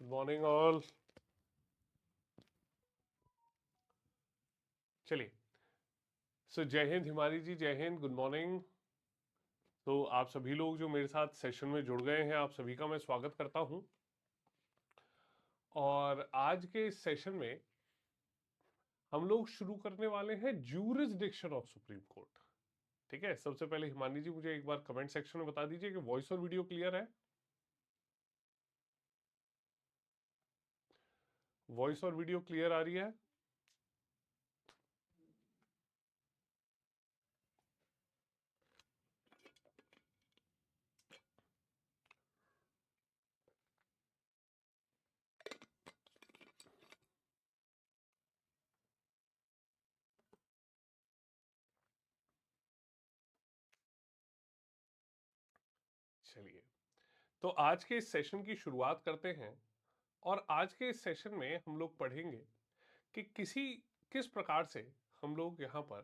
Morning all. चलिए, जय हिंद हिमानी जी, जय हिंद, गुड मॉर्निंग। तो आप सभी लोग जो मेरे साथ सेशन में जुड़ गए हैं, आप सभी का मैं स्वागत करता हूं। और आज के इस सेशन में हम लोग शुरू करने वाले हैं ज्यूरिसडिक्शन ऑफ सुप्रीम कोर्ट। ठीक है, सबसे पहले हिमानी जी मुझे एक बार कमेंट सेक्शन में बता दीजिए कि वॉइस और वीडियो क्लियर है। वॉइस और वीडियो क्लियर आ रही है? चलिए, तो आज के इस सेशन की शुरुआत करते हैं। और आज के इस सेशन में हम लोग पढ़ेंगे कि किस प्रकार से हम लोग यहाँ पर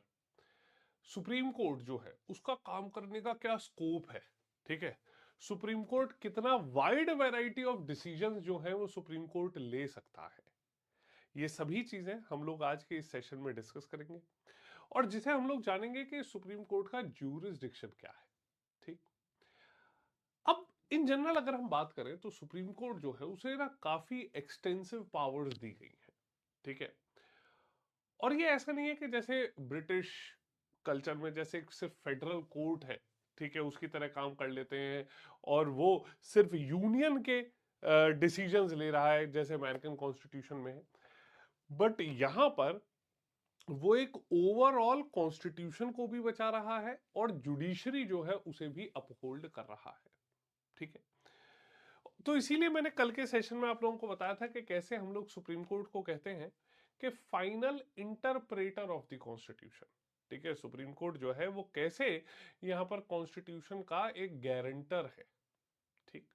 सुप्रीम कोर्ट जो है उसका काम करने का क्या स्कोप है। ठीक है, सुप्रीम कोर्ट कितना वाइड वैरायटी ऑफ डिसीजंस जो है वो सुप्रीम कोर्ट ले सकता है। ये सभी चीजें हम लोग आज के इस सेशन में डिस्कस करेंगे और जिसे हम लोग जानेंगे कि सुप्रीम कोर्ट का ज्यूरिसडिक्शन क्या है। ठीक, अब इन जनरल अगर हम बात करें तो सुप्रीम कोर्ट जो है उसे ना काफी एक्सटेंसिव पावर्स दी गई है। ठीक है, और ये ऐसा नहीं है कि जैसे ब्रिटिश कल्चर में जैसे सिर्फ फेडरल कोर्ट है, ठीक है, उसकी तरह काम कर लेते हैं और वो सिर्फ यूनियन के डिसीजंस ले रहा है जैसे अमेरिकन कॉन्स्टिट्यूशन में है। बट यहां पर वो एक ओवरऑल कॉन्स्टिट्यूशन को भी बचा रहा है और जुडिशरी जो है उसे भी अपहोल्ड कर रहा है। ठीक है, तो इसीलिए मैंने कल के सेशन में आप लोगों को बताया था कि कैसे हम लोग सुप्रीम कोर्ट को कहते हैं कि final interpreter of the constitution. ठीक है, सुप्रीम कोर्ट जो है वो कैसे यहां पर कॉन्स्टिट्यूशन का एक गारंटर है। ठीक,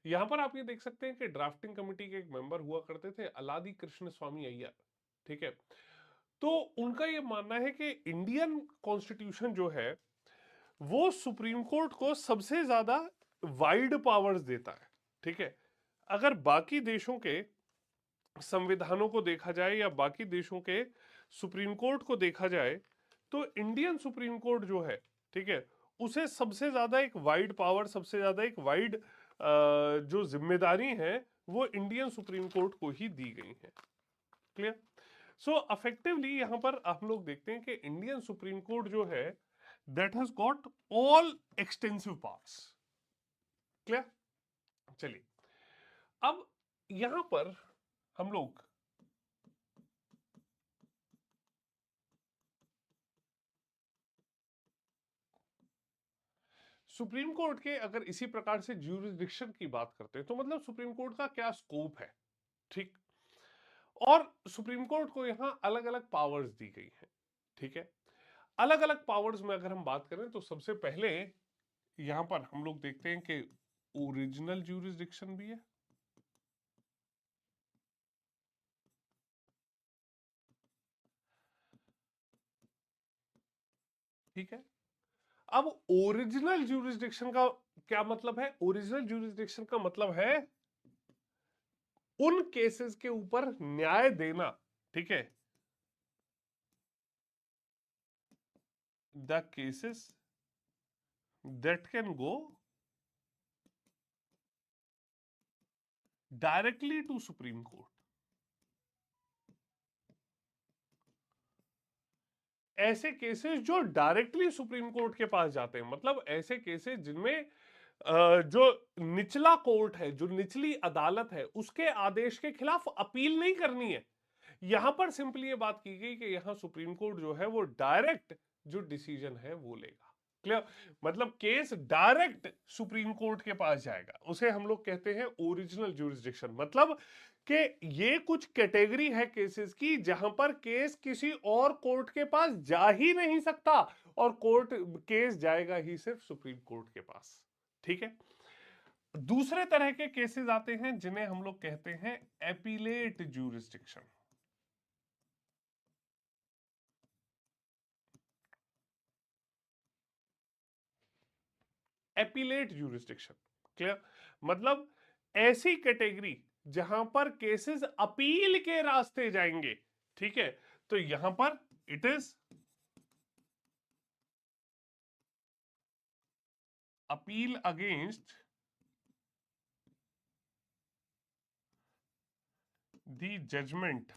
यहां पर आप ये देख सकते हैं कि ड्राफ्टिंग कमेटी के एक मेंबर हुआ करते थे अलादी कृष्ण स्वामी अय्यर। ठीक है, तो उनका ये मानना है कि इंडियन कॉन्स्टिट्यूशन जो है वो सुप्रीम कोर्ट को सबसे ज्यादा वाइड पावर्स देता है। ठीक है, अगर बाकी देशों के संविधानों को देखा जाए या बाकी देशों के सुप्रीम कोर्ट को देखा जाए तो इंडियन सुप्रीम कोर्ट जो है, ठीक है, उसे सबसे ज्यादा एक वाइड पावर, सबसे ज्यादा एक वाइड जो जिम्मेदारी है वो इंडियन सुप्रीम कोर्ट को ही दी गई है। क्लियर? सो अफेक्टिवली यहां पर हम लोग देखते हैं कि इंडियन सुप्रीम कोर्ट जो है that has got all extensive powers. Clear? चलिए, अब यहां पर हम लोग सुप्रीम कोर्ट के अगर इसी प्रकार से ज्यूरिसडिक्शन की बात करते हैं तो मतलब सुप्रीम कोर्ट का क्या स्कोप है। ठीक, और सुप्रीम कोर्ट को यहां अलग अलग पावर्स दी गई हैं। ठीक है, अलग अलग पावर्स में अगर हम बात करें तो सबसे पहले यहां पर हम लोग देखते हैं कि ओरिजिनल ज्यूरिसडिक्शन भी है। ठीक है, अब ओरिजिनल ज्यूरिसडिक्शन का क्या मतलब है? ओरिजिनल ज्यूरिसडिक्शन का मतलब है उन केसेस के ऊपर न्याय देना। ठीक है, the cases that can go directly to supreme court. ऐसे केसेस जो डायरेक्टली सुप्रीम कोर्ट के पास जाते हैं, मतलब ऐसे केसेस जिनमें जो निचला कोर्ट है, जो निचली अदालत है, उसके आदेश के खिलाफ अपील नहीं करनी है। यहां पर सिंपली ये बात की गई कि यहां सुप्रीम कोर्ट जो है वो डायरेक्ट जो डिसीजन है वो लेगा। क्लियर? मतलब केस डायरेक्ट सुप्रीम कोर्ट के पास जाएगा, उसे हम लोग कहते हैं ओरिजिनल ज्यूरिसडिक्शन। मतलब कि ये कुछ कैटेगरी है केसेस की जहां पर केस किसी और कोर्ट के पास जा ही नहीं सकता और कोर्ट केस जाएगा ही सिर्फ सुप्रीम कोर्ट के पास। ठीक है, दूसरे तरह के केसेस आते हैं जिन्हें हम लोग कहते हैं appellate jurisdiction. Appellate jurisdiction, clear? मतलब ऐसी कैटेगरी जहां पर केसेस अपील के रास्ते जाएंगे, ठीक है, तो यहां पर it is appeal against the judgment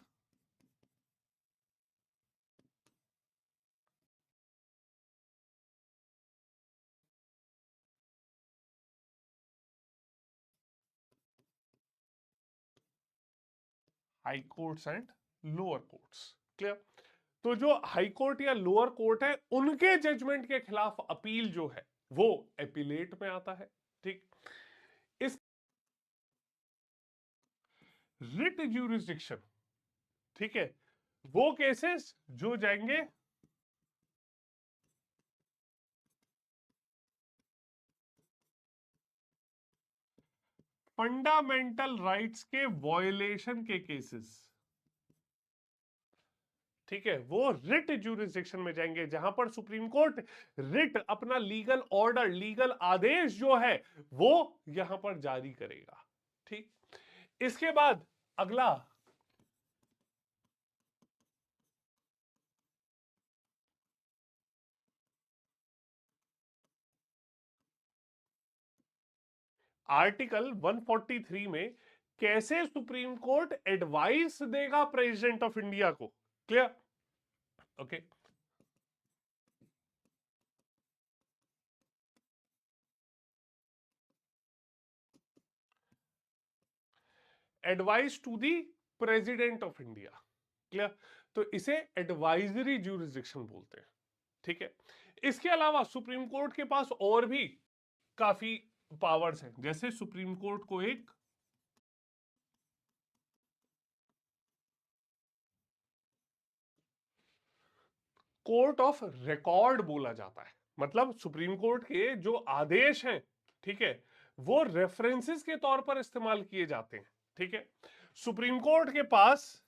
high courts and lower courts. Clear? तो जो हाई कोर्ट या लोअर कोर्ट है उनके जजमेंट के खिलाफ अपील जो है वो एपिलेट में आता है। ठीक, इस रिट ज्यूरिसडिक्शन, ठीक है, वो केसेस जो जाएंगे फंडामेंटल राइट्स के वॉयलेशन के केसेस, ठीक है, वो रिट ज्यूरिसडिक्शन में जाएंगे, जहां पर सुप्रीम कोर्ट रिट अपना लीगल ऑर्डर, लीगल आदेश जो है वो यहां पर जारी करेगा। ठीक, इसके बाद अगला आर्टिकल 143 में कैसे सुप्रीम कोर्ट एडवाइस देगा प्रेसिडेंट ऑफ इंडिया को। Clear? Okay, advice to the president of India. Clear? तो इसे एडवाइजरी ज्यूरिसडिक्शन बोलते हैं। ठीक है, इसके अलावा सुप्रीम कोर्ट के पास और भी काफी पावर्स हैं, जैसे सुप्रीम कोर्ट को एक कोर्ट ऑफ रिकॉर्ड बोला जाता है। मतलब सुप्रीम कोर्ट के जो आदेश हैं, ठीक है, वो रेफरेंसेस के तौर पर इस्तेमाल किए जाते हैं। ठीक है, सुप्रीम कोर्ट के पास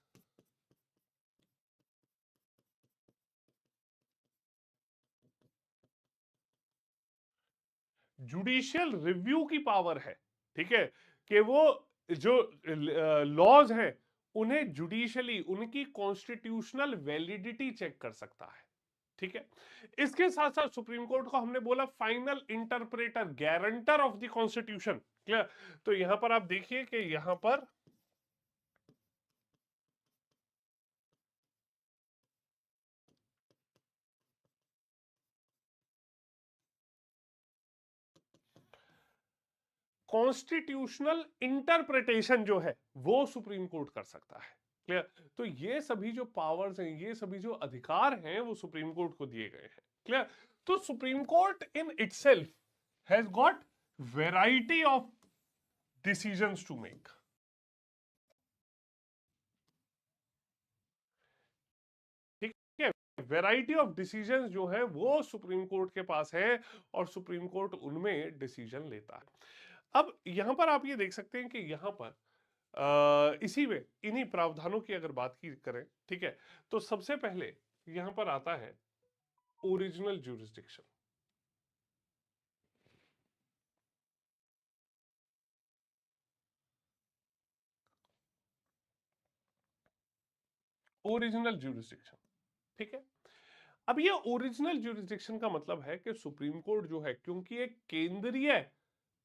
जुडिशियल रिव्यू की पावर है। ठीक है, कि वो जो लॉज हैं उन्हें जुडिशियली उनकी कॉन्स्टिट्यूशनल वैलिडिटी चेक कर सकता है। ठीक है, इसके साथ साथ सुप्रीम कोर्ट को हमने बोला final interpreter, guarantor of the constitution. Clear? तो यहां पर आप देखिए कि यहां पर कॉन्स्टिट्यूशनल इंटरप्रिटेशन जो है वो सुप्रीम कोर्ट कर सकता है। क्लियर? तो ये सभी जो पावर्स हैं, ये सभी जो अधिकार हैं वो सुप्रीम कोर्ट को दिए गए हैं। क्लियर? तो supreme court in itself has got variety of decisions to make. ठीक है, वैरायटी ऑफ डिसीजंस जो है वो सुप्रीम कोर्ट के पास है और सुप्रीम कोर्ट उनमें डिसीजन लेता है। अब यहां पर आप ये देख सकते हैं कि यहां पर इसी में इन्हीं प्रावधानों की अगर बात की करें, ठीक है, तो सबसे पहले यहां पर आता है ओरिजिनल ज्यूरिसडिक्शन। ओरिजिनल ज्यूरिसडिक्शन, ठीक है। अब ये ओरिजिनल ज्यूरिसडिक्शन का मतलब है कि सुप्रीम कोर्ट जो है, क्योंकि एक केंद्रीय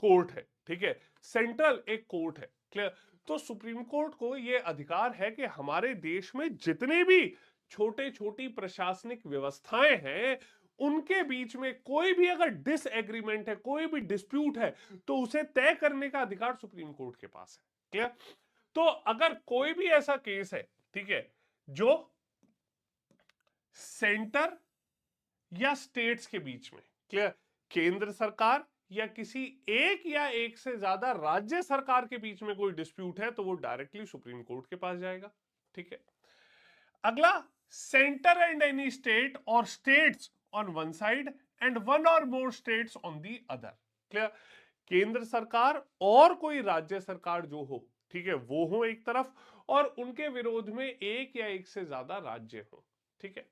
कोर्ट है, ठीक है, सेंट्रल एक कोर्ट है। क्लियर? तो सुप्रीम कोर्ट को यह अधिकार है कि हमारे देश में जितने भी छोटे छोटी प्रशासनिक व्यवस्थाएं हैं उनके बीच में कोई भी अगर डिसएग्रीमेंट है, कोई भी डिस्प्यूट है, तो उसे तय करने का अधिकार सुप्रीम कोर्ट के पास है। क्लियर? तो अगर कोई भी ऐसा केस है, ठीक है, जो सेंटर या स्टेट्स के बीच में, क्लियर, केंद्र सरकार या किसी एक या एक से ज्यादा राज्य सरकार के बीच में कोई डिस्प्यूट है तो वो डायरेक्टली सुप्रीम कोर्ट के पास जाएगा। ठीक है, अगला, centre and any state or states on one side and one or more states on the other. Clear? केंद्र सरकार और कोई राज्य सरकार जो हो, ठीक है, वो हो एक तरफ और उनके विरोध में एक या एक से ज्यादा राज्य हो। ठीक है,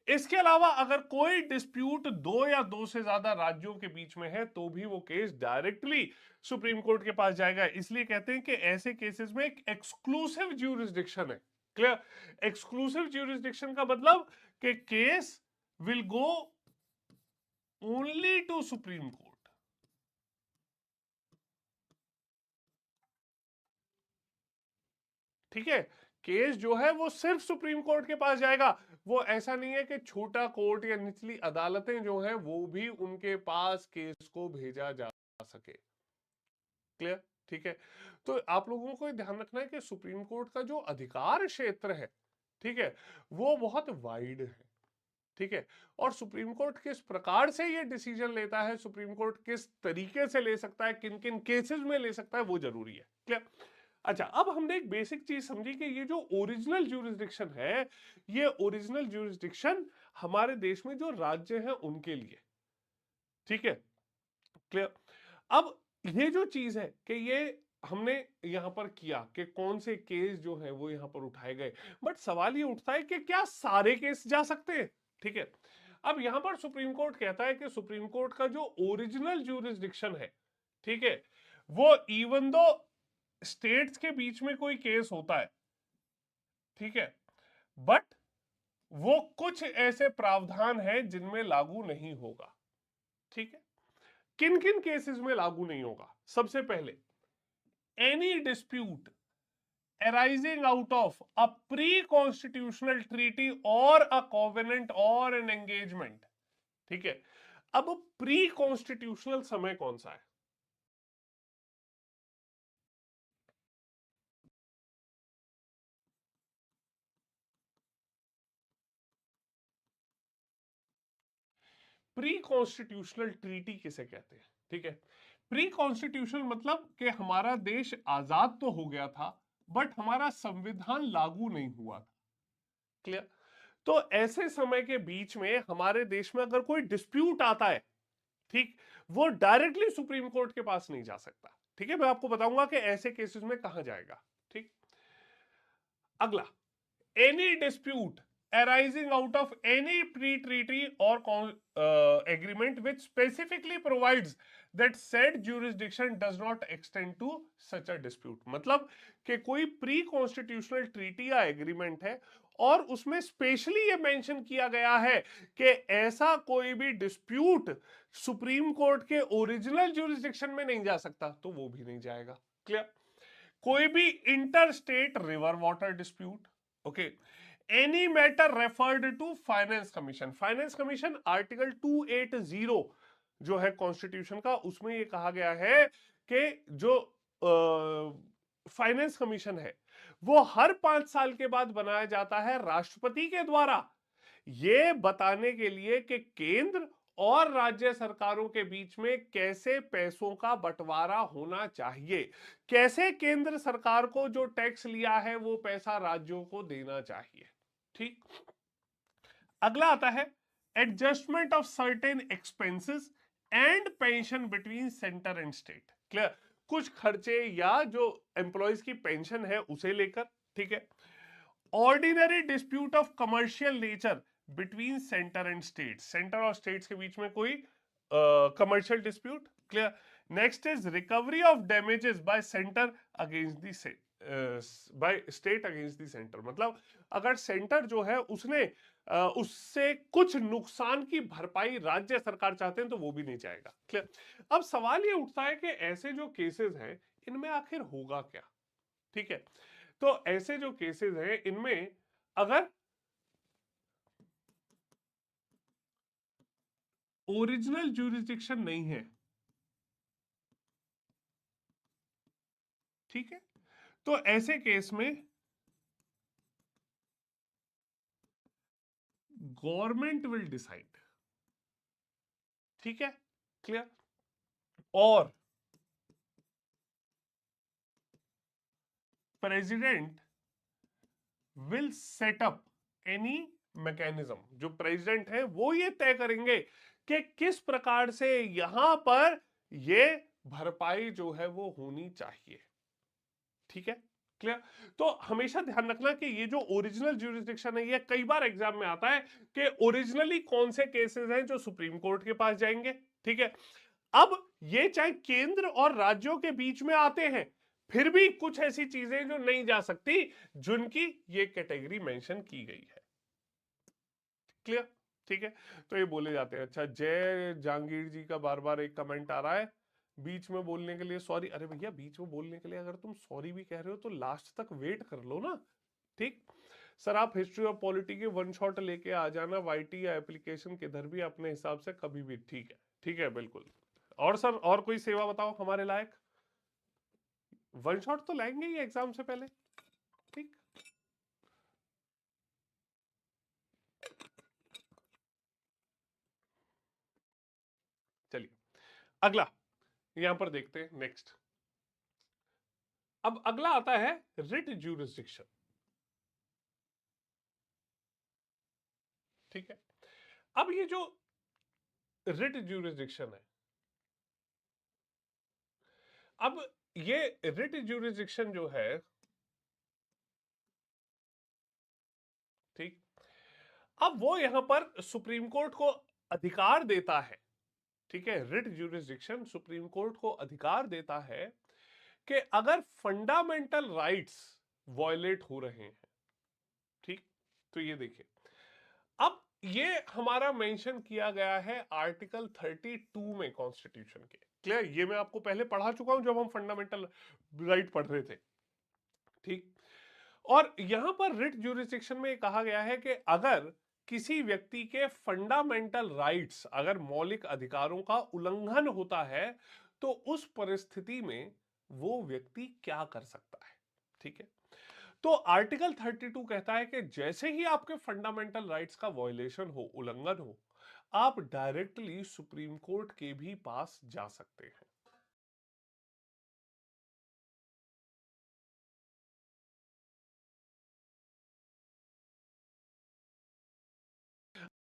इसके अलावा अगर कोई डिस्प्यूट दो या दो से ज्यादा राज्यों के बीच में है तो भी वो केस डायरेक्टली सुप्रीम कोर्ट के पास जाएगा। इसलिए कहते हैं कि ऐसे केसेस में एक एक्सक्लूसिव ज्यूरिसडिक्शन है। क्लियर? एक्सक्लूसिव ज्यूरिसडिक्शन का मतलब कि case will go only to supreme court. ठीक है, केस जो है वो सिर्फ सुप्रीम कोर्ट के पास जाएगा। वो ऐसा नहीं है कि छोटा कोर्ट या निचली अदालतें जो हैं वो भी उनके पास केस को भेजा जा सके। क्लियर? ठीक है, तो आप लोगों को ध्यान रखना है कि सुप्रीम कोर्ट का जो अधिकार क्षेत्र है, ठीक है, वो बहुत वाइड है। ठीक है, और सुप्रीम कोर्ट किस प्रकार से ये डिसीजन लेता है, सुप्रीम कोर्ट किस तरीके से ले सकता है, किन किन केसेस में ले सकता है, वो जरूरी है। क्लियर? अच्छा, अब हमने एक बेसिक चीज समझी कि ये जो ओरिजिनल ज्यूरिसडिक्शन है, ये ओरिजिनल ज्यूरिसडिक्शन हमारे देश में जो राज्य हैं उनके लिए। ठीक है, क्लियर? अब ये जो चीज है कि ये हमने यहां पर किया कि कौन से केस जो है वो यहां पर उठाए गए, बट सवाल ये उठता है कि क्या सारे केस जा सकते हैं? ठीक है, अब यहां पर सुप्रीम कोर्ट कहता है कि सुप्रीम कोर्ट का जो ओरिजिनल ज्यूरिसडिक्शन है, ठीक है, वो इवन दो स्टेट्स के बीच में कोई केस होता है, ठीक है, बट वो कुछ ऐसे प्रावधान हैं जिनमें लागू नहीं होगा। ठीक है, किन किन केसेस में लागू नहीं होगा? सबसे पहले, any dispute arising out of a pre-constitutional treaty or a covenant or an engagement। ठीक है, अब प्री कॉन्स्टिट्यूशनल समय कौन सा है? प्री कॉन्स्टिट्यूशनल ट्रीटी किसे कहते हैं? ठीक है, प्री कॉन्स्टिट्यूशनल मतलब कि हमारा देश आजाद तो हो गया था बट हमारा संविधान लागू नहीं हुआ था। क्लियर? तो ऐसे समय के बीच में हमारे देश में अगर कोई डिस्प्यूट आता है, ठीक, वो डायरेक्टली सुप्रीम कोर्ट के पास नहीं जा सकता। ठीक है, मैं आपको बताऊंगा कि ऐसे केसेस में कहां जाएगा। ठीक, अगला, any dispute arising out of any pre-treaty or agreement which specifically provides that said jurisdiction does not extend to such a dispute। मतलब कि कोई प्री कॉन्स्टिट्यूशनल ट्रीटी या एग्रीमेंट है और उसमें स्पेशली ये मेंशन किया गया है कि ऐसा कोई भी डिस्प्यूट सुप्रीम कोर्ट के ओरिजिनल ज्यूरिसडिक्शन में नहीं जा सकता, तो वो भी नहीं जाएगा। क्लियर? कोई भी inter state river water dispute, okay, any matter referred to finance commission. Finance commission article 280 जो है कॉन्स्टिट्यूशन का, उसमें ये कहा गया है कि जो फाइनेंस कमीशन है वो हर 5 साल के बाद बनाया जाता है राष्ट्रपति के द्वारा, ये बताने के लिए कि केंद्र और राज्य सरकारों के बीच में कैसे पैसों का बंटवारा होना चाहिए, कैसे केंद्र सरकार को जो टैक्स लिया है वो पैसा राज्यों को देना चाहिए। ठीक, अगला आता है adjustment of certain expenses and pension between centre and state. Clear? कुछ खर्चे या जो एम्प्लॉयज की पेंशन है उसे लेकर। ठीक है, ordinary dispute of commercial nature between centre and state, centre और स्टेट्स के बीच में कोई commercial dispute. Clear? Next is recovery of damages bye centre against the by state against the centre. मतलब अगर सेंटर जो है उसने उससे कुछ नुकसान की भरपाई राज्य सरकार चाहते हैं तो वो भी नहीं जाएगा। क्लियर? अब सवाल ये उठता है कि ऐसे जो केसेस हैं इनमें आखिर होगा क्या? ठीक है, तो ऐसे जो केसेस हैं इनमें अगर ओरिजिनल ज्यूरिसडिक्शन नहीं है, ठीक है, तो ऐसे केस में गवर्नमेंट विल डिसाइड। ठीक है, क्लियर? और president will set up any mechanism. जो प्रेसिडेंट है वो ये तय करेंगे कि किस प्रकार से यहां पर ये भरपाई जो है वो होनी चाहिए। ठीक है, क्लियर? तो हमेशा ध्यान रखना कि ये जो ओरिजिनल ज्यूरिसडिक्शन है, ये कई बार एग्जाम में आता है कि ओरिजिनली कौन से केसेस हैं जो सुप्रीम कोर्ट के पास जाएंगे, ठीक है? अब ये चाहे केंद्र और राज्यों के बीच में आते हैं, फिर भी कुछ ऐसी चीजें जो नहीं जा सकती, जिनकी ये कैटेगरी मेंशन की गई है। क्लियर? ठीक है। तो ये बोले जाते हैं। अच्छा, जय जहांगीर जी का बार बार एक कमेंट आ रहा है, बीच में बोलने के लिए सॉरी। अरे भैया, बीच में बोलने के लिए अगर तुम सॉरी भी कह रहे हो तो लास्ट तक वेट कर लो ना। ठीक। सर, आप हिस्ट्री और पॉलिटी के वन शॉट लेके आ जाना, वाईटी या एप्लीकेशन किधर भी अपने हिसाब से कभी भी। ठीक है, ठीक है, बिल्कुल। और सर, और कोई सेवा बताओ हमारे लायक। वन शॉट तो लाएंगे ही एग्जाम से पहले। ठीक। चलिए, अगला यहां पर देखते हैं नेक्स्ट। अब अगला आता है रिट ज्यूरिसडिक्शन। ठीक है। अब ये जो रिट ज्यूरिसडिक्शन है, अब ये रिट ज्यूरिसडिक्शन जो है, ठीक, अब वो यहां पर सुप्रीम कोर्ट को अधिकार देता है। ठीक है, रिट ज्यूरिसडिक्शन सुप्रीम कोर्ट को अधिकार देता है कि अगर फंडामेंटल राइट्स वॉयलेट हो रहे हैं, ठीक, तो ये देखिए, अब ये हमारा मेंशन किया गया है आर्टिकल 32 में कॉन्स्टिट्यूशन के। क्लियर? ये मैं आपको पहले पढ़ा चुका हूं जब हम फंडामेंटल राइट पढ़ रहे थे। ठीक। और यहां पर रिट ज्यूरिसडिक्शन में कहा गया है कि अगर किसी व्यक्ति के फंडामेंटल राइट्स, अगर मौलिक अधिकारों का उल्लंघन होता है, तो उस परिस्थिति में वो व्यक्ति क्या कर सकता है। ठीक है। तो आर्टिकल 32 कहता है कि जैसे ही आपके फंडामेंटल राइट्स का वायलेशन हो, उल्लंघन हो, आप डायरेक्टली सुप्रीम कोर्ट के भी पास जा सकते हैं।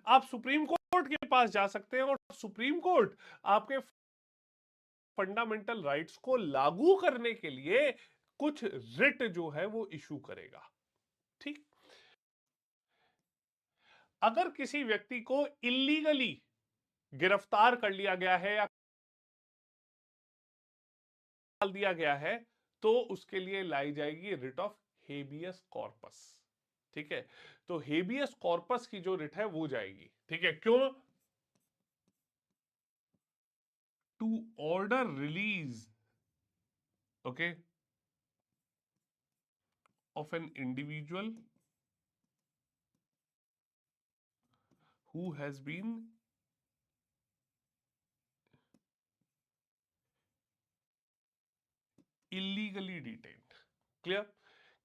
आप सुप्रीम कोर्ट के पास जा सकते हैं और सुप्रीम कोर्ट आपके फंडामेंटल राइट्स को लागू करने के लिए कुछ रिट जो है वो इशू करेगा। ठीक। अगर किसी व्यक्ति को इलीगली गिरफ्तार कर लिया गया है या डाल दिया गया है, तो उसके लिए लाई जाएगी रिट ऑफ हेबियस कॉर्पस। ठीक है। तो हेबियस कॉर्पस की जो रिट है वो जाएगी। ठीक है। क्यों? To order release, okay, of an individual who has been illegally detained। Clear?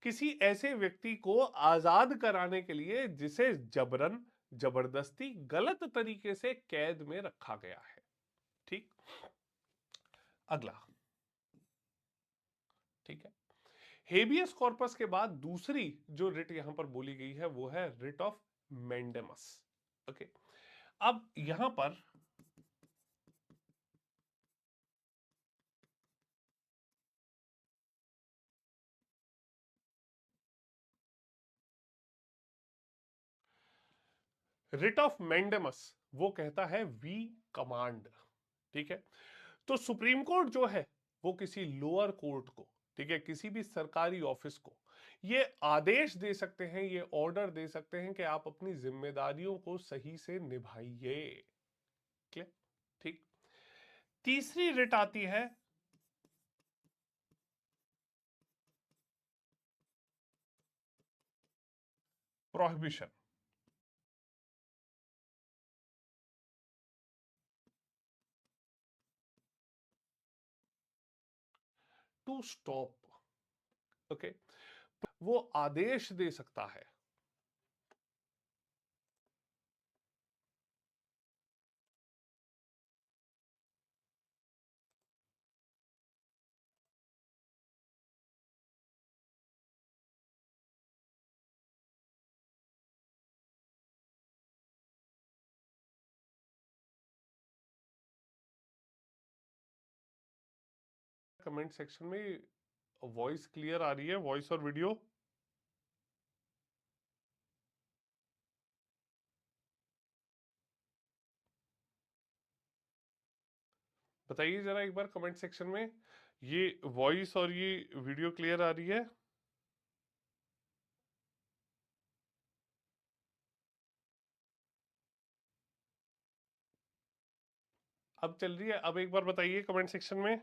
किसी ऐसे व्यक्ति को आजाद कराने के लिए जिसे जबरन, जबरदस्ती, गलत तरीके से कैद में रखा गया है। ठीक। अगला, ठीक है, हेबियस कॉर्पस के बाद दूसरी जो रिट यहां पर बोली गई है वो है रिट ऑफ मैंडेमस। ओके। अब यहां पर रिट ऑफ मैंडेमस वो कहता है वी कमांड। ठीक है। तो सुप्रीम कोर्ट जो है वो किसी लोअर कोर्ट को, ठीक है, किसी भी सरकारी ऑफिस को ये आदेश दे सकते हैं, ये ऑर्डर दे सकते हैं कि आप अपनी जिम्मेदारियों को सही से निभाइए। क्लियर? ठीक। तीसरी रिट आती है प्रोहिबिशन, टू स्टॉप। ओके। वो आदेश दे सकता है। कमेंट सेक्शन में वॉइस क्लियर आ रही है, वॉइस और वीडियो? बताइए जरा एक बार कमेंट सेक्शन में, ये वॉइस और ये वीडियो क्लियर आ रही है? अब चल रही है? अब एक बार बताइए कमेंट सेक्शन में।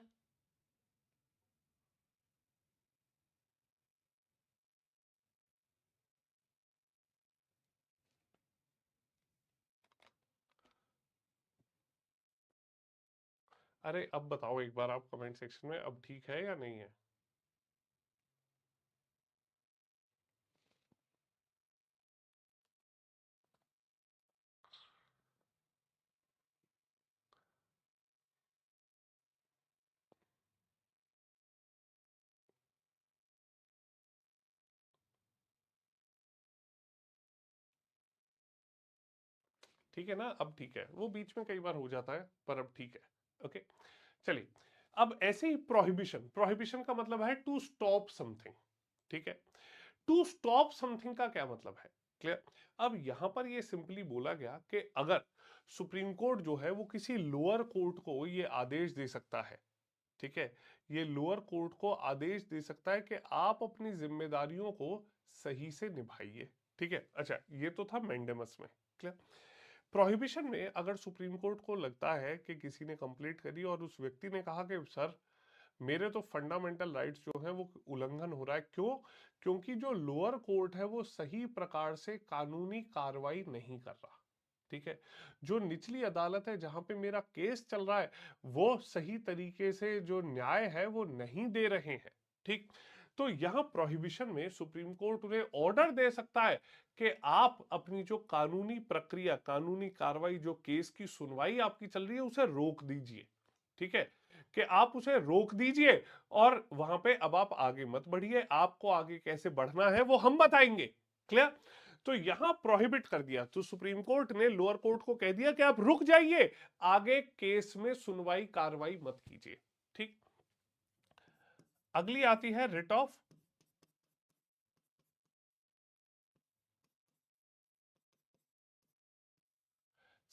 अरे अब बताओ एक बार आप कमेंट सेक्शन में, अब ठीक है या नहीं है? ठीक है ना? अब ठीक है, वो बीच में कई बार हो जाता है पर अब ठीक है। ओके, चलिए। अब ऐसे ही प्रोहिबिशन, प्रोहिबिशन का मतलब है टू स्टॉप समथिंग। ठीक है, टू स्टॉप समथिंग का क्या मतलब है? क्लियर? अब यहां पर ये सिंपली बोला गया कि अगर सुप्रीम कोर्ट जो है वो किसी लोअर कोर्ट को ये आदेश दे सकता है, ठीक है, ये लोअर कोर्ट को आदेश दे सकता है कि आप अपनी जिम्मेदारियों को सही से निभाइए। ठीक है, अच्छा ये तो था मैंडेमस में। क्लियर? प्रोहिबिशन में अगर सुप्रीम कोर्ट को लगता है कि किसी ने कंप्लेंट करी और उस व्यक्ति ने कहा कि सर मेरे तो फंडामेंटल राइट्स जो है वो उल्लंघन हो रहा है, क्यों? क्योंकि जो लोअर कोर्ट है वो सही प्रकार से कानूनी कार्रवाई नहीं कर रहा। ठीक है, जो निचली अदालत है जहां पे मेरा केस चल रहा है वो सही तरीके से जो न्याय है वो नहीं दे रहे हैं। ठीक, तो यहां प्रोहिबिशन में सुप्रीम कोर्ट उन्हें ऑर्डर दे सकता है कि आप अपनी जो कानूनी प्रक्रिया, कानूनी कार्रवाई, जो केस की सुनवाई आपकी चल रही है उसे रोक दीजिए। ठीक है, कि आप उसे रोक दीजिए और वहां पे अब आप आगे मत बढ़िए, आपको आगे कैसे बढ़ना है वो हम बताएंगे। क्लियर? तो यहां प्रोहिबिट कर दिया, तो सुप्रीम कोर्ट ने लोअर कोर्ट को कह दिया कि आप रुक जाइए, आगे केस में सुनवाई कार्रवाई मत कीजिए। ठीक, अगली आती है रिट ऑफ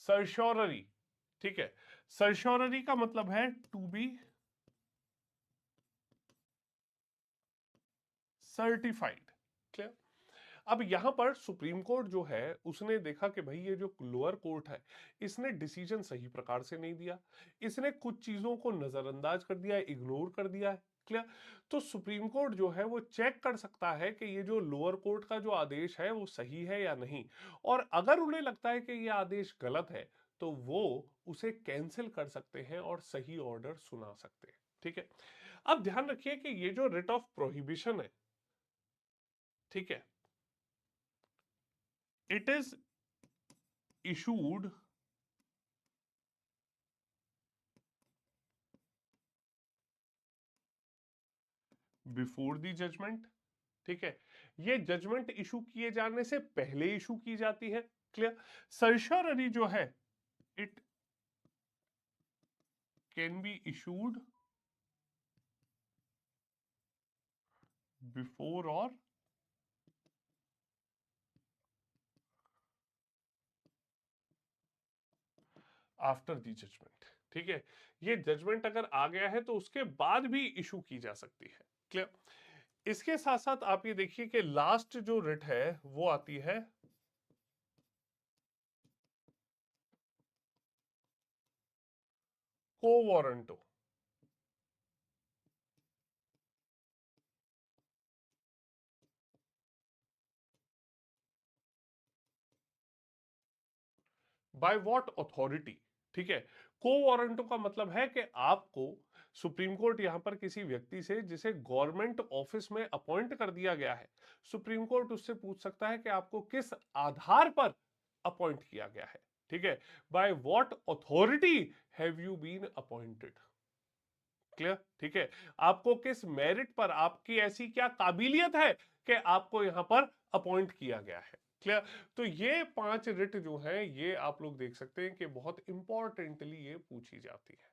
सर्श्योररी। ठीक है, सर्श्योररी का मतलब है टू बी सर्टिफाइड। क्लियर? अब यहां पर सुप्रीम कोर्ट जो है उसने देखा कि भाई ये जो लोअर कोर्ट है इसने डिसीजन सही प्रकार से नहीं दिया, इसने कुछ चीजों को नजरअंदाज कर दिया, इग्नोर कर दिया है। क्लियर? तो सुप्रीम कोर्ट जो है वो चेक कर सकता है कि ये जो लोअर कोर्ट का जो आदेश है वो सही है या नहीं, और अगर उन्हें लगता है कि ये आदेश गलत है तो वो उसे कैंसिल कर सकते हैं और सही ऑर्डर सुना सकते हैं। ठीक है, अब ध्यान रखिए कि ये जो रिट ऑफ प्रोहिबिशन है, ठीक है, it is issued before the judgment. ठीक है, ये जजमेंट इशू किए जाने से पहले इशू की जाती है। क्लियर? सर्श्योररी जो है it can be issued before और आफ्टर द जजमेंट। ठीक है, ये जजमेंट अगर आ गया है तो उसके बाद भी इशू की जा सकती है। क्लियर? इसके साथ साथ आप ये देखिए कि लास्ट जो रिट है वो आती है को वारंटो। Bye what authority? ठीक है, को वारंटो का मतलब है कि आपको सुप्रीम कोर्ट यहां पर किसी व्यक्ति से जिसे गवर्नमेंट ऑफिस में अपॉइंट कर दिया गया है, सुप्रीम कोर्ट उससे पूछ सकता है कि आपको किस आधार पर अपॉइंट किया गया है। ठीक है, by what authority have you been appointed? Clear? ठीक है, आपको किस मेरिट पर, आपकी ऐसी क्या काबिलियत है कि आपको यहां पर अपॉइंट किया गया है। क्लियर? तो ये 5 रिट जो है ये आप लोग देख सकते हैं कि बहुत इंपॉर्टेंटली ये पूछी जाती है।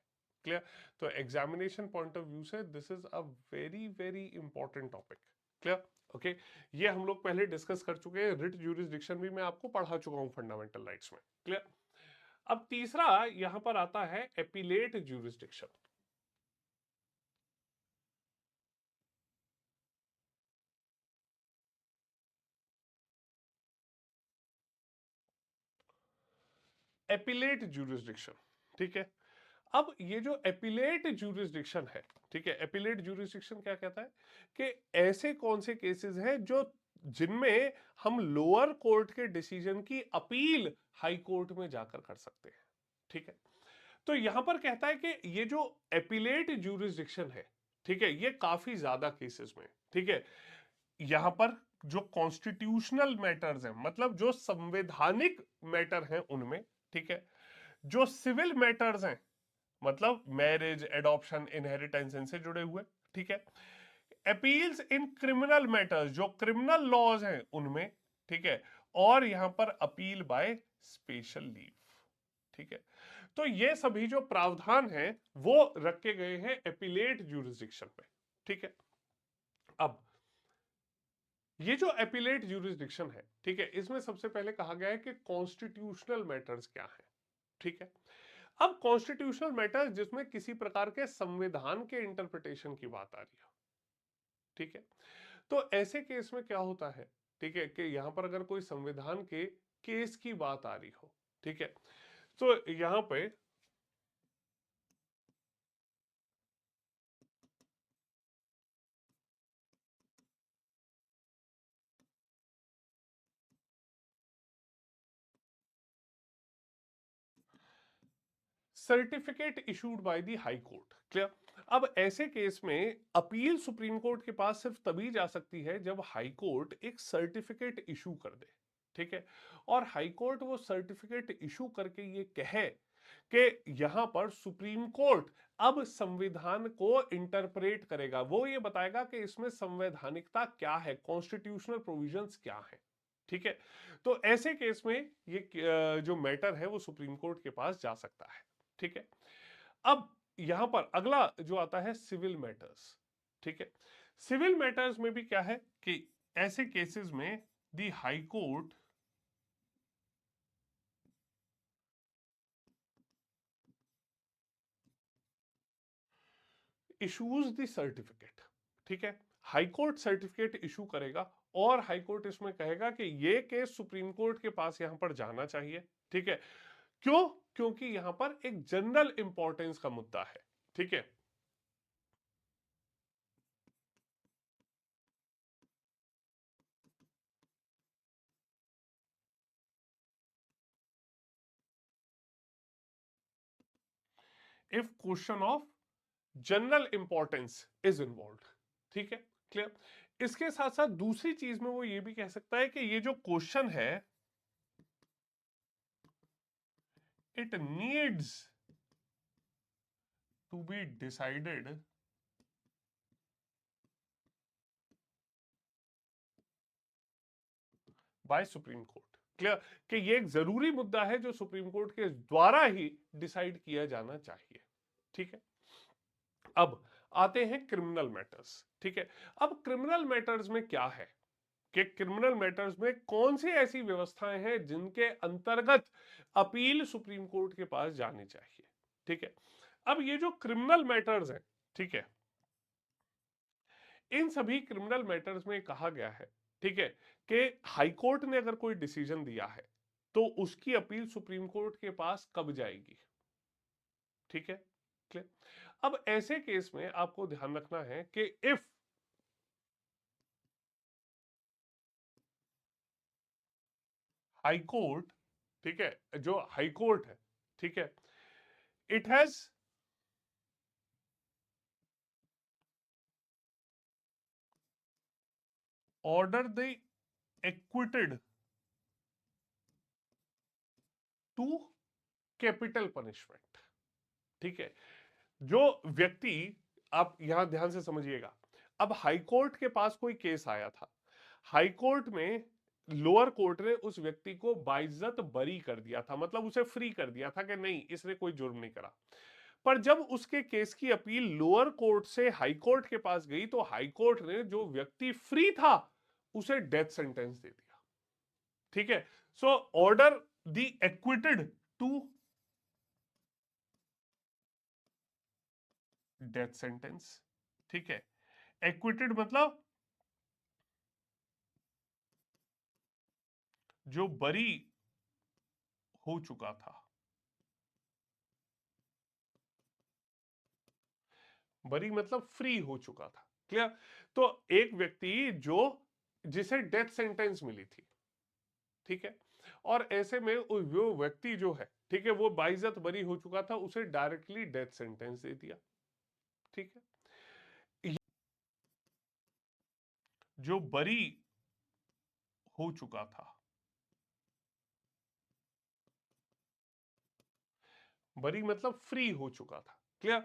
क्लियर? तो एग्जामिनेशन पॉइंट ऑफ व्यू से this is a very very important topic. Clear? Okay, ये हम लोग पहले डिस्कस कर चुके हैं, रिट ज्यूरिसडिक्शन भी मैं आपको पढ़ा चुका हूं फंडामेंटल राइट्स में। क्लियर? अब तीसरा यहां पर आता है एपिलेट ज्यूरिसडिक्शन। एपिलेट ज्यूरिसडिक्शन, ठीक है? अब ये जो एपिलेट ज्यूरिसडिक्शन है, ठीक है, एपिलेट ज्यूरिसडिक्शन क्या कहता है कि ऐसे कौन से केसेस हैं जो जिनमें हम लोअर कोर्ट के डिसीजन की अपील हाई कोर्ट में जाकर कर सकते हैं। ठीक है, तो यहां पर कहता है कि ये जो एपिलेट ज्यूरिसडिक्शन है, ठीक है, ये काफी ज्यादा केसेस में, ठीक है, यहां पर जो कॉन्स्टिट्यूशनल मैटर्स हैं, मतलब जो संवैधानिक मैटर हैं उनमें, ठीक है, जो सिविल मैटर्स हैं, मतलब मैरिज, एडॉप्शन, इनहेरिटेंस, इनसे जुड़े हुए, ठीक है, अपील्स इन क्रिमिनल मैटर्स, जो क्रिमिनल लॉज हैं उनमें, ठीक है, और यहां पर अपील बाय स्पेशल लीव। ठीक है, तो ये सभी जो प्रावधान हैं वो रखे गए हैं एपिलेट ज्यूरिसडिक्शन में। ठीक है, अब ये जो एपिलेट ज्यूरिसडिक्शन है, ठीक है, इसमें सबसे पहले कहा गया है कि कॉन्स्टिट्यूशनल मैटर्स क्या है। ठीक है, अब कॉन्स्टिट्यूशनल मैटर्स जिसमें किसी प्रकार के संविधान के इंटरप्रिटेशन की बात आ रही है। ठीक है, तो ऐसे केस में क्या होता है, ठीक है, कि यहां पर अगर कोई संविधान के केस की बात आ रही हो, ठीक है, तो यहां पे certificate issued by the high court. Clear? अब ऐसे केस में अपील सुप्रीम कोर्ट के पास सिर्फ तभी जा सकती है जब हाई कोर्ट एक सर्टिफिकेट इशू कर दे। ठीक है, और हाई कोर्ट वो सर्टिफिकेट इशू करके ये कहे कि यहां पर सुप्रीम कोर्ट अब संविधान को इंटरप्रेट करेगा, वो ये बताएगा कि इसमें संवैधानिकता क्या है, कॉन्स्टिट्यूशनल प्रोविजंस क्या है। ठीक है, तो ऐसे केस में ये जो मैटर है वो सुप्रीम कोर्ट के पास जा सकता है। ठीक है, अब यहां पर अगला जो आता है सिविल मैटर्स। ठीक है, सिविल मैटर्स में भी क्या है कि ऐसे केसेस में the high court issues the certificate. ठीक है, हाई कोर्ट सर्टिफिकेट इशू करेगा और हाई कोर्ट इसमें कहेगा कि ये केस सुप्रीम कोर्ट के पास यहां पर जाना चाहिए। ठीक है, क्यों? क्योंकि यहां पर एक जनरल इंपॉर्टेंस का मुद्दा है। ठीक है, if question of general importance is involve. ठीक है, क्लियर? इसके साथ साथ दूसरी चीज में वो ये भी कह सकता है कि ये जो क्वेश्चन है it needs to be decided by supreme court. Clear? कि ये एक जरूरी मुद्दा है जो सुप्रीम कोर्ट के द्वारा ही डिसाइड किया जाना चाहिए। ठीक है, अब आते हैं क्रिमिनल मैटर्स। ठीक है, अब क्रिमिनल मैटर्स में क्या है कि क्रिमिनल मैटर्स में कौन सी ऐसी व्यवस्थाएं हैं जिनके अंतर्गत अपील सुप्रीम कोर्ट के पास जानी चाहिए। ठीक है, अब ये जो क्रिमिनल मैटर्स हैं, ठीक है, इन सभी क्रिमिनल मैटर्स में कहा गया है, ठीक है, कि हाई कोर्ट ने अगर कोई डिसीजन दिया है तो उसकी अपील सुप्रीम कोर्ट के पास कब जाएगी। ठीक है, क्लियर? अब ऐसे केस में आपको ध्यान रखना है कि इफ हाई कोर्ट, ठीक है, जो हाई कोर्ट है, ठीक है, it has order the acquitted to capital punishment. ठीक है, जो व्यक्ति, आप यहां ध्यान से समझिएगा, अब हाई कोर्ट के पास कोई केस आया था, हाई कोर्ट में लोअर कोर्ट ने उस व्यक्ति को बाइज्जत बरी कर दिया था, मतलब उसे फ्री कर दिया था कि नहीं इसने कोई जुर्म नहीं करा, पर जब उसके केस की अपील लोअर कोर्ट से हाई कोर्ट के पास गई तो हाई कोर्ट ने जो व्यक्ति फ्री था उसे डेथ सेंटेंस दे दिया। ठीक है, so order the acquitted to death sentence. ठीक है, एक्विटेड मतलब जो बरी हो चुका था। बरी मतलब फ्री हो चुका था। क्लियर? तो एक व्यक्ति जो जिसे डेथ सेंटेंस मिली थी, ठीक है, और ऐसे में वो व्यक्ति जो है, ठीक है, वो बाइज्जत बरी हो चुका था, उसे डायरेक्टली डेथ सेंटेंस दे दिया। ठीक है, जो बरी हो चुका था, बरी मतलब फ्री हो चुका था। क्लियर?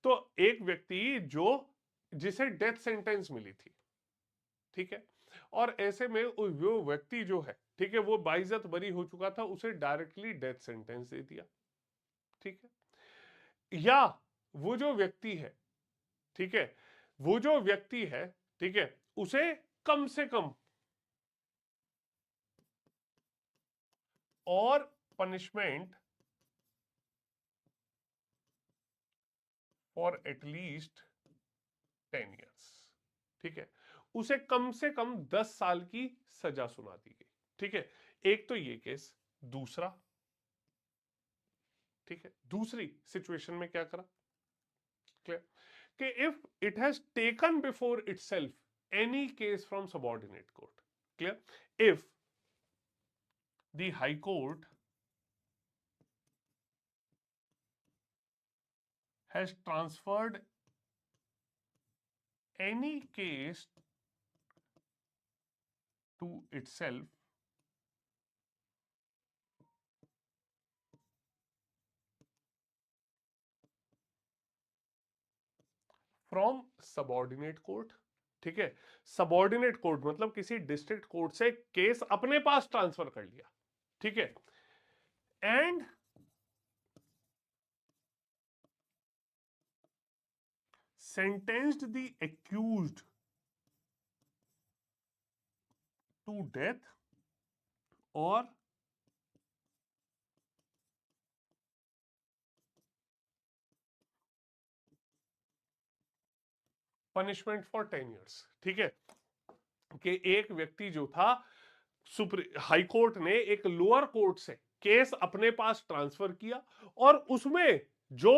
तो एक व्यक्ति जो जिसे डेथ सेंटेंस मिली थी, ठीक है, और ऐसे में वो व्यक्ति जो है, ठीक है, वो बाइज्जत बरी हो चुका था, उसे डायरेक्टली डेथ सेंटेंस दे दिया। ठीक है, या वो जो व्यक्ति है, ठीक है, वो जो व्यक्ति है, ठीक है, उसे कम से कम और पनिशमेंट फॉर एटलीस्ट 10 years। ठीक है, उसे कम से कम 10 साल की सजा सुना दी गई। ठीक है, एक तो ये केस। दूसरा, ठीक है, दूसरी सिचुएशन में क्या करा? क्लियर? कि if it has taken before itself any case from subordinate court. Clear? If the high court has transferred any case to itself from subordinate court. ठीक है, सबॉर्डिनेट कोर्ट मतलब किसी डिस्ट्रिक्ट कोर्ट से case अपने पास transfer कर लिया। ठीक है, and sentenced the accused to death or punishment for 10 years। ठीक है, कि एक व्यक्ति जो था, हाई कोर्ट ने एक लोअर कोर्ट से केस अपने पास ट्रांसफर किया और उसमें जो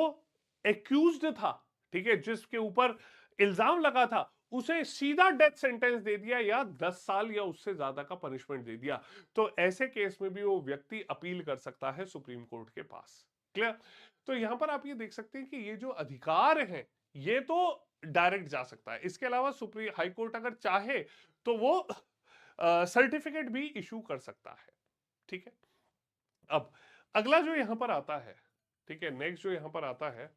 एक्यूज्ड था, ठीक है, जिसके ऊपर इल्जाम लगा था, उसे सीधा डेथ सेंटेंस दे दिया या 10 साल या उससे ज्यादा का पनिशमेंट दे दिया। तो ऐसे केस में भी वो व्यक्ति अपील कर सकता है सुप्रीम कोर्ट के पास। क्लियर? तो यहां पर आप ये देख सकते हैं कि ये जो अधिकार है ये तो डायरेक्ट जा सकता है, इसके अलावा सुप्रीम हाई कोर्ट अगर चाहे तो वो सर्टिफिकेट भी इशू कर सकता है। ठीक है, अब अगला जो यहां पर आता है, ठीक है, नेक्स्ट जो यहां पर आता है,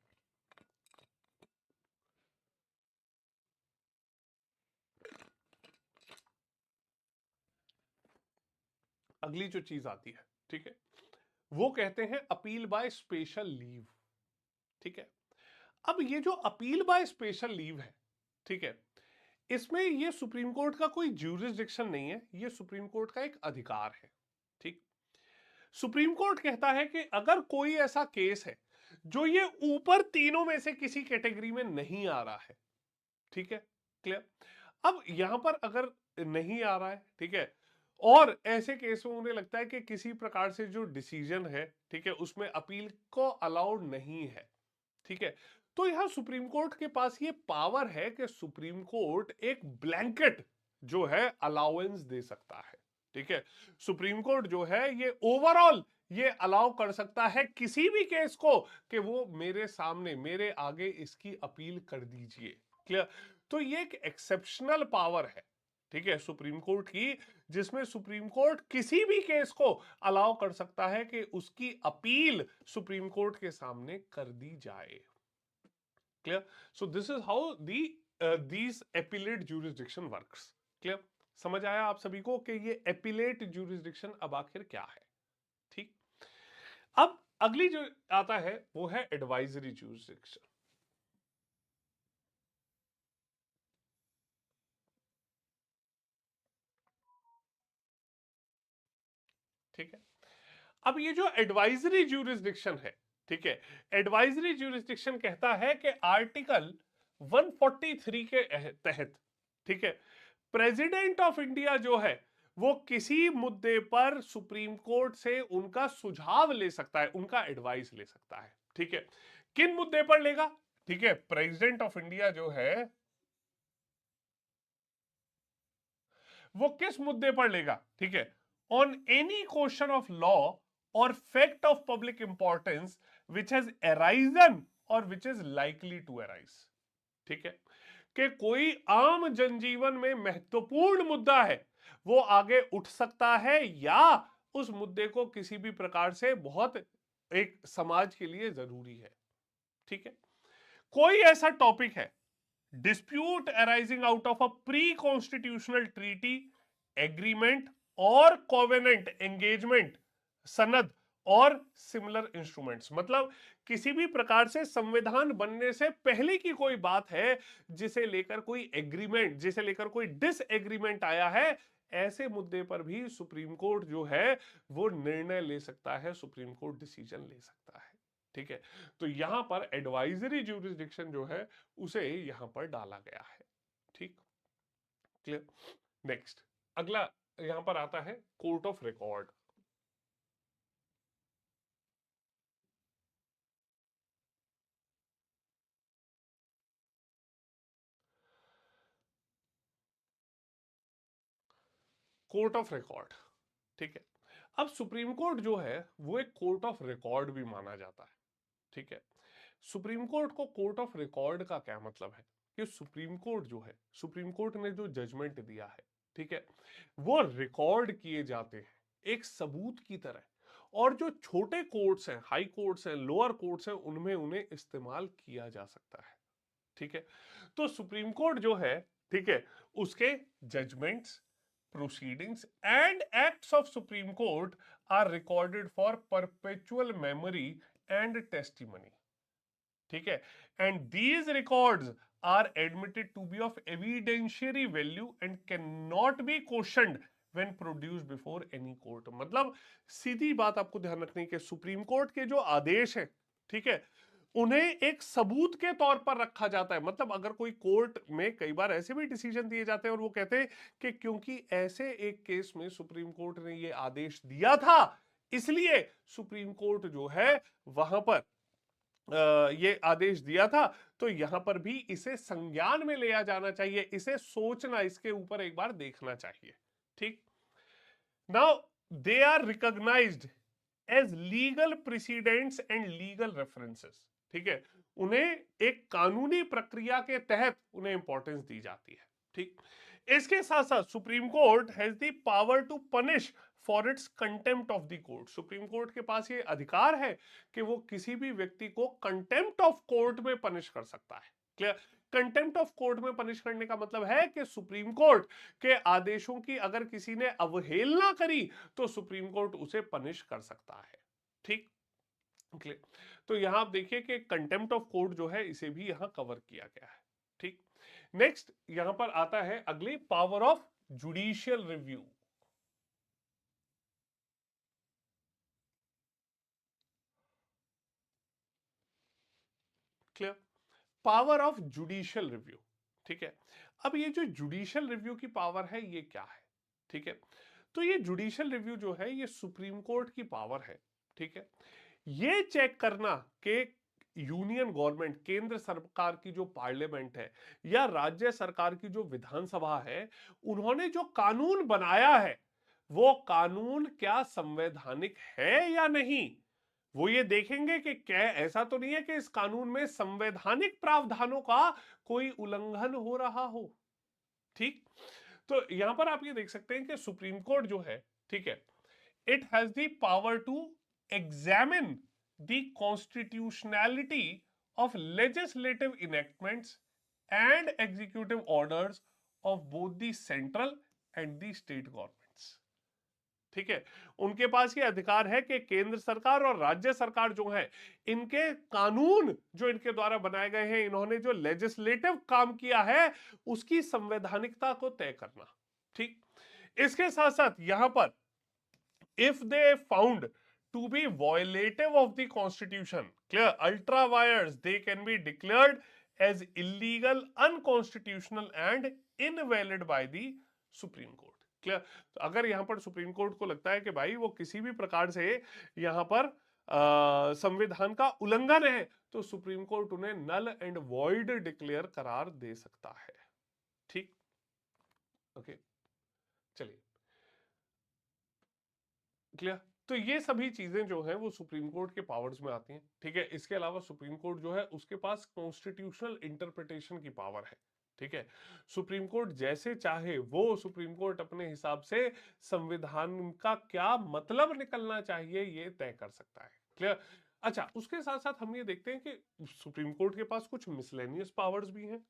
अगली जो चीज आती है, ठीक है, वो कहते हैं अपील बाय स्पेशल लीव। ठीक है, अब ये जो अपील बाय स्पेशल लीव है, ठीक है, इसमें ये सुप्रीम कोर्ट का कोई ज्यूरिसडिक्शन नहीं है, ये सुप्रीम कोर्ट का एक अधिकार है। ठीक, सुप्रीम कोर्ट कहता है कि अगर कोई ऐसा केस है जो ये ऊपर तीनों में से किसी कैटेगरी में नहीं आ रहा है, ठीक है, क्लियर, अब यहां पर अगर नहीं आ रहा है, ठीक है, और ऐसे केस में उन्हें लगता है कि किसी प्रकार से जो डिसीजन है, ठीक है, उसमें अपील को अलाउड नहीं है, ठीक है, तो यहां सुप्रीम कोर्ट के पास ये पावर है कि सुप्रीम कोर्ट एक ब्लैंकेट जो है अलाउंस दे सकता है। ठीक है, सुप्रीम कोर्ट जो है ये ओवरऑल ये अलाउ कर सकता है किसी भी केस को कि वो मेरे सामने मेरे आगे इसकी अपील कर दीजिए। क्लियर? तो ये एक एक्सेप्शनल पावर है, ठीक है, सुप्रीम कोर्ट की, जिसमें सुप्रीम कोर्ट किसी भी केस को अलाउ कर सकता है कि उसकी अपील सुप्रीम कोर्ट के सामने कर दी जाए। Clear? So this is how these appellate jurisdiction works. Clear? समझ आया आप सभी को कि ये एपिलेट ज्यूरिसडिक्शन अब आखिर क्या है? ठीक, अब अगली जो आता है वो है एडवाइजरी ज्यूरिसडिक्शन। ठीक है, अब ये जो एडवाइजरी ज्यूरिसडिक्शन है, ठीक है, एडवाइजरी ज्यूरिसडिक्शन कहता है कि आर्टिकल 143 के तहत, ठीक है, प्रेसिडेंट ऑफ इंडिया जो है वो किसी मुद्दे पर सुप्रीम कोर्ट से उनका सुझाव ले सकता है, उनका एडवाइस ले सकता है। ठीक है, किन मुद्दे पर लेगा? ठीक है, प्रेसिडेंट ऑफ इंडिया जो है वो किस मुद्दे पर लेगा? ठीक है, on any question of law or fact of public importance which has arisen or which is likely to arise. ठीक है, कि कोई आम जनजीवन में महत्वपूर्ण मुद्दा है वो आगे उठ सकता है, या उस मुद्दे को किसी भी प्रकार से बहुत एक समाज के लिए जरूरी है। ठीक है, कोई ऐसा टॉपिक है, dispute arising out of a pre constitutional treaty, agreement और कोवेनेंट एंगेजमेंट, सनद और सिमिलर इंस्ट्रूमेंट्स, मतलब किसी भी प्रकार से संविधान बनने से पहले की कोई बात है जिसे लेकर कोई एग्रीमेंट, जिसे लेकर कोई डिसएग्रीमेंट आया है, ऐसे मुद्दे पर भी सुप्रीम कोर्ट जो है वो निर्णय ले सकता है, सुप्रीम कोर्ट डिसीजन ले सकता है। ठीक है, तो यहां पर एडवाइजरी ज्यूरिसडिक्शन जो है उसे यहां पर डाला गया है। ठीक, क्लियर? नेक्स्ट, अगला यहां पर आता है court of record. Court of record, ठीक है, अब सुप्रीम कोर्ट जो है वो एक कोर्ट ऑफ रिकॉर्ड भी माना जाता है। ठीक है, सुप्रीम कोर्ट को कोर्ट ऑफ रिकॉर्ड का क्या मतलब है कि सुप्रीम कोर्ट जो है, सुप्रीम कोर्ट ने जो जजमेंट दिया है, ठीक है, वो रिकॉर्ड किए जाते हैं एक सबूत की तरह, और जो छोटे कोर्ट्स हैं, हाई कोर्ट्स हैं, लोअर कोर्ट्स हैं, उनमें उन्हें इस्तेमाल किया जा सकता है। ठीक है, तो सुप्रीम कोर्ट जो है, ठीक है, उसके judgments, proceedings and acts of supreme court are recorded for perpetual memory and testimony. ठीक है, and these records are admitted to be of evidentiary value and can not be questioned when produce before any court. मतलब सीधी बात आपको ध्यान रखनी है कि सुप्रीम कोर्ट के जो आदेश है, ठीक है, उन्हें एक सबूत के तौर पर रखा जाता है। मतलब अगर कोई कोर्ट में कई बार ऐसे भी डिसीजन दिए जाते हैं और वो कहते हैं कि क्योंकि ऐसे एक केस में सुप्रीम कोर्ट ने ये आदेश दिया था, इसलिए सुप्रीम कोर्ट जो है वहां पर ये आदेश दिया था, तो यहां पर भी इसे संज्ञान में लिया जाना चाहिए, इसे सोचना, इसके ऊपर एक बार देखना चाहिए। ठीक, now they are recognised as legal precedents and legal references. ठीक है, उन्हें एक कानूनी प्रक्रिया के तहत उन्हें इंपॉर्टेंस दी जाती है। ठीक, इसके साथ साथ supreme court has the power to punish for its contempt of the court. Supreme court के पास ये अधिकार है कि वो किसी भी व्यक्ति को कंटेम्प्ट ऑफ कोर्ट में पनिश कर सकता है। क्लियर? कंटेम्प्ट ऑफ कोर्ट में पनिश करने का मतलब है कि सुप्रीम कोर्ट के आदेशों की अगर किसी ने अवहेलना करी तो सुप्रीम कोर्ट उसे पनिश कर सकता है। ठीक, क्लियर? तो यहां आप देखिए कि कंटेम्प्ट ऑफ कोर्ट जो है इसे भी यहां कवर किया गया है। ठीक, नेक्स्ट यहां पर आता है अगली, power of judicial review. Clear? Power of judicial review. ठीक है, अब ये जो जुडिशियल रिव्यू की पावर है ये क्या है? ठीक है, तो ये जुडिशियल रिव्यू जो है ये सुप्रीम कोर्ट की पावर है। ठीक है, ये चेक करना कि यूनियन गवर्नमेंट, केंद्र सरकार की जो पार्लियामेंट है या राज्य सरकार की जो विधानसभा है, उन्होंने जो कानून बनाया है वो कानून क्या संवैधानिक है या नहीं। वो ये देखेंगे कि क्या ऐसा तो नहीं है कि इस कानून में संवैधानिक प्रावधानों का कोई उल्लंघन हो रहा हो। ठीक, तो यहां पर आप ये देख सकते हैं कि सुप्रीम कोर्ट जो है, ठीक है, it has the power to examine the constitutionality of legislative enactments and executive orders of both the central and the state governments. ठीक है, उनके पास ये अधिकार है कि केंद्र सरकार और राज्य सरकार जो है, इनके कानून जो इनके द्वारा बनाए गए हैं, इन्होंने जो लेजिस्लेटिव काम किया है उसकी संवैधानिकता को तय करना। ठीक, इसके साथ साथ यहां पर if they found to be violative of the constitution, clear, ultra wires, they can be declared as illegal, unconstitutional and invalid by the supreme court. Clear, तो अगर यहां पर सुप्रीम कोर्ट को लगता है कि भाई वो किसी भी प्रकार से यहां पर संविधान का उल्लंघन है, तो सुप्रीम कोर्ट उन्हें नल एंड वॉइड डिक्लेयर करार दे सकता है। ठीक, ओके, चलिए, क्लियर। तो ये सभी चीजें जो हैं वो सुप्रीम कोर्ट के पावर्स में आती हैं। ठीक है, इसके अलावा सुप्रीम कोर्ट जो है उसके पास कॉन्स्टिट्यूशनल इंटरप्रिटेशन की पावर है। ठीक है, सुप्रीम कोर्ट जैसे चाहे वो सुप्रीम कोर्ट अपने हिसाब से संविधान का क्या मतलब निकलना चाहिए ये तय कर सकता है। क्लियर। अच्छा, उसके साथ साथ हम ये देखते हैं कि सुप्रीम कोर्ट के पास कुछ मिसलेनियस पावर्स भी हैं।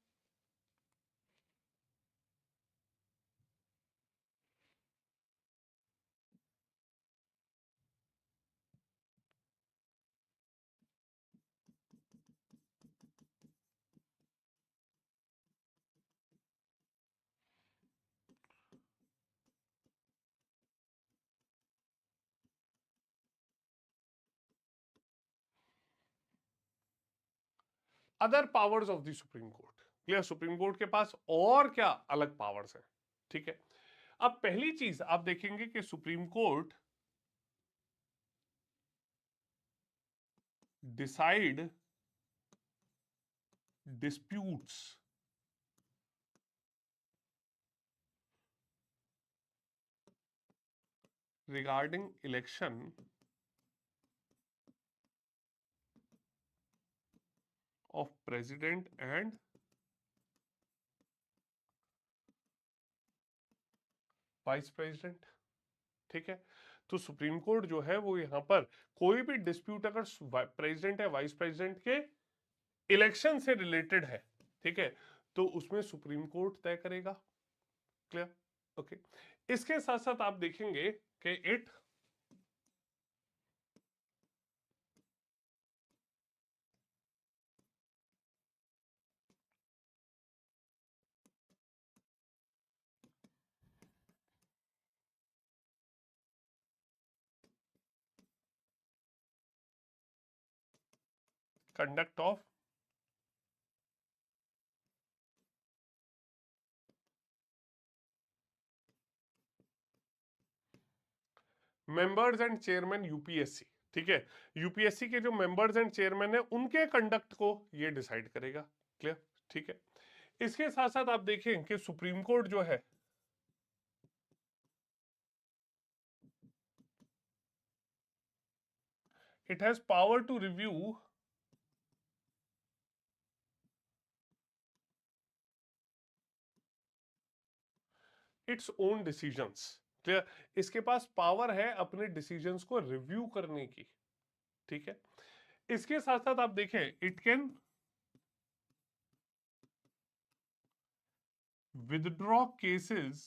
Other powers of the supreme court. Clear, supreme court के पास और क्या अलग पावर्स हैं। ठीक है, अब पहली चीज आप देखेंगे कि supreme court decide disputes regarding election of president and vice president. ठीक है, तो सुप्रीम कोर्ट जो है वो यहां पर कोई भी डिस्प्यूट अगर प्रेसिडेंट या वाइस प्रेसिडेंट के इलेक्शन से रिलेटेड है, ठीक है, तो उसमें सुप्रीम कोर्ट तय करेगा। Clear, okay. इसके साथ साथ आप देखेंगे कि it conduct of members and chairman UPSC. ठीक है, यूपीएससी के जो मेंबर्स एंड चेयरमैन है उनके कंडक्ट को ये डिसाइड करेगा। क्लियर, ठीक है। इसके साथ साथ आप देखें कि सुप्रीम कोर्ट जो है it has power to review its own decisions. Clear, इसके पास पावर है अपने डिसीजंस को रिव्यू करने की। ठीक है, इसके साथ साथ आप देखें it can withdraw cases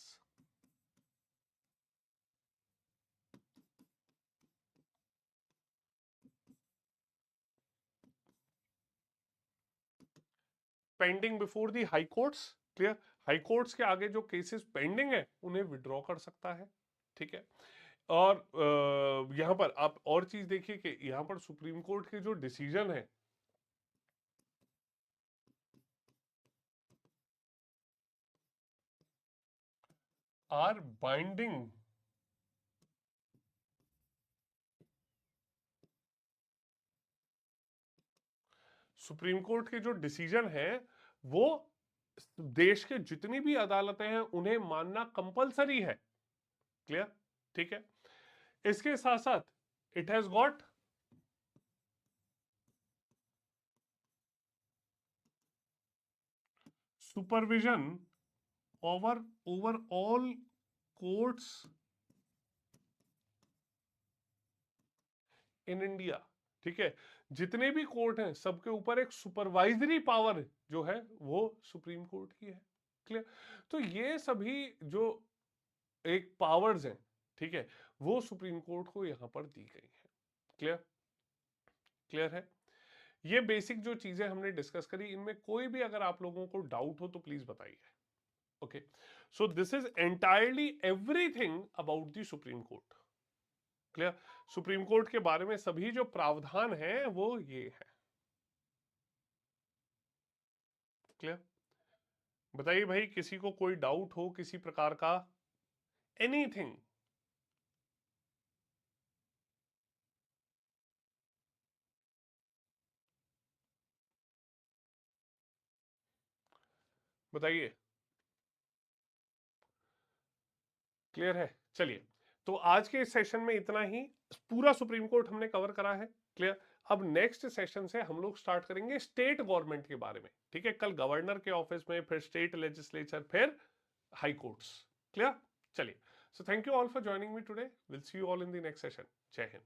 pending before the high courts. Clear, high courts के आगे जो केसेस पेंडिंग है उन्हें विड्रॉ कर सकता है। ठीक है, और यहां पर आप और चीज देखिए कि यहां पर सुप्रीम कोर्ट के जो डिसीजन है आर बाइंडिंग सुप्रीम कोर्ट के जो डिसीजन है वो देश के जितनी भी अदालतें हैं उन्हें मानना कंपलसरी है। क्लियर, ठीक है। इसके साथ साथ it has got supervision over over all courts in India. ठीक है, जितने भी कोर्ट हैं सबके ऊपर एक सुपरवाइजरी पावर जो है वो सुप्रीम कोर्ट की है। क्लियर, तो ये सभी जो एक पावर्स हैं, ठीक है, वो सुप्रीम कोर्ट को यहां पर दी गई है। क्लियर? क्लियर है? ये बेसिक जो चीजें हमने डिस्कस करी, इनमें कोई भी अगर आप लोगों को डाउट हो तो प्लीज बताइए। Okay, so this is entirely everything about the supreme court. Clear? Supreme court के बारे में सभी जो प्रावधान है वो ये है। क्लियर? बताइए भाई, किसी को कोई डाउट हो किसी प्रकार का, एनीथिंग? बताइए। क्लियर है? चलिए, तो आज के इस सेशन में इतना ही। पूरा सुप्रीम कोर्ट हमने कवर करा है। क्लियर? अब नेक्स्ट सेशन से हम लोग स्टार्ट करेंगे स्टेट गवर्नमेंट के बारे में। ठीक है, कल गवर्नर के ऑफिस में, फिर स्टेट लेजिस्लेचर, फिर हाई कोर्ट्स। क्लियर? चलिए, so thank you all for joining me today. Will see you all in the next session. जय हिंद।